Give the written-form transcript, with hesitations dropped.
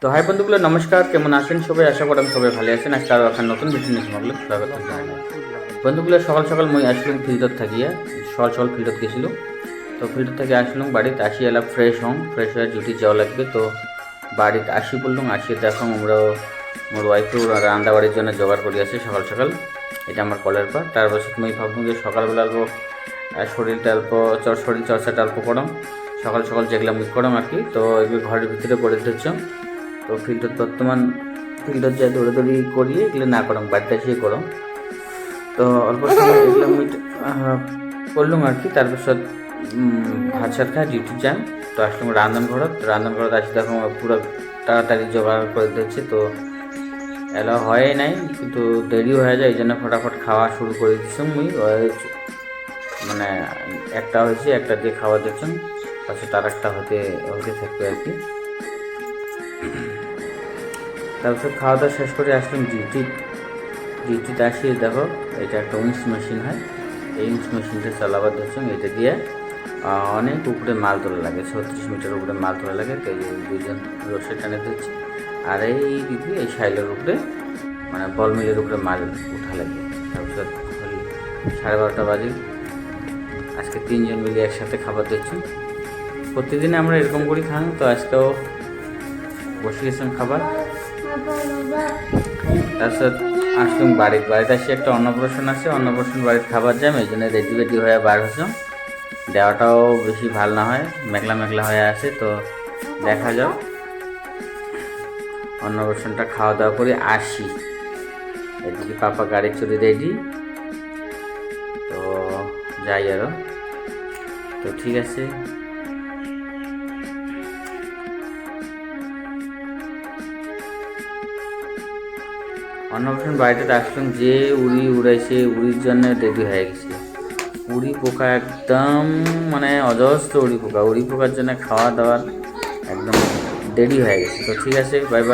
তো হাই বন্ধুগুলো নমস্কার, কেমন আছেন সবাই? আশা করি সবাই ভালো আছেন। আজকে আরও এখন নতুন ভিডিও নিয়ে তোমাগুলো স্বাগত জানাই। বন্ধুগুলো সকাল সকাল মই আসলাম ফিল্ডত থাকিয়া, সকাল সকাল ফিল্ডত গেছিল। তো ফিল্ড থেকে আসলাম বাড়িতে, আসি এলা ফ্রেশ হয়ে ডিউটি যাওয়া লাগবে। তো বাড়িতে আসি বললাম, আসিয়ে দেখো আমরা মোর ওয়াইফেও রান্না বাড়ির জন্য জোগাড় করে আছে সকাল সকাল। এটা আমার কলের পর তারপর তুমি ভাবলাম যে সকালবেলা অল্প শরীরটা অল্প শরীর চর্চাটা অল্প করম, সকাল সকাল যেগুলো মুখ করম আর কি। তো এগুলো ঘরের ভিতরে করে দিচ্ছ। তো ফিল্ডত বর্তমান ফিল্ডত যাই দৌড়াদৌড়ি করিয়ে এগুলো না করম, বাড়িতে এসে করম। তো অল্প সময় এগুলো আমি করলাম আর কি। তারপর ভাত সাত খাই ডিউটি যান। তো আসলাম রান্ধনঘরত আসি দেখো পুরো তাড়াতাড়ি জোগাড় করে দিচ্ছি। তো এলা হয় নাই, কিন্তু দেরি হয়ে যায়, এই জন্য ফটাফট খাওয়া শুরু করে দিচ্ছি। মুই মানে একটা হয়েছে, একটা দিয়ে খাওয়া দিচ্ছেন, পাশে তার একটা হতে হতে থাকবে আর কি। তারপর খাওয়া দাওয়া শেষ করে আসলাম ডিউটিতে আসি দেখো এটা একটা উইন্স মেশিন হয়, এই উইন্স মেশিনটা চালাবার দিচ্ছেন। এটা দিয়ে অনেক উপরে মাল তোলা লাগে, 36 মিটার উপরে মাল তোলা লাগে। তো এই দুজন রসে টানে দিচ্ছে, আর এই দিদি এই সাইলের উপরে মানে বল মিলের উপরে মাল উঠা লাগে। তারপর 12:30 বাজে, আজকে 3জন মিলে একসাথে খাবার দিচ্ছেন। প্রতিদিন আমরা এরকম করি খান। তো আজকেও বসিয়েছেন খাবার। তারপর আসলাম বাড়িতে আসি একটা অন্নপ্রাশন আছে, অন্নপ্রাশন বাড়ির খাবার যাম, এই জন্য রেডি হয়ে বার হচ্ছিলাম। দেওয়াটাও বেশি ভাল না হয়, মেঘলা মেঘলা হয়ে আছে। তো দেখা যাও অন্নপ্রাশনটা খাওয়া দাওয়া করে আসি। এদিকে পাপা গাড়ি চড়ে রেডি, তো যাই আরো। তো ঠিক আছে, অন্নপ্রাশন বাড়িতে আসলাম, যে উড়ি উড়াইছে উড়ির জন্য রেডি হয়ে গেছে। উড়ি পোকা একদম মানে অজস্র উড়ি পোকার জন্য খাওয়া দাওয়ার একদম দেরি হয়ে গেছে। তো ঠিক আছে, বাই বাই।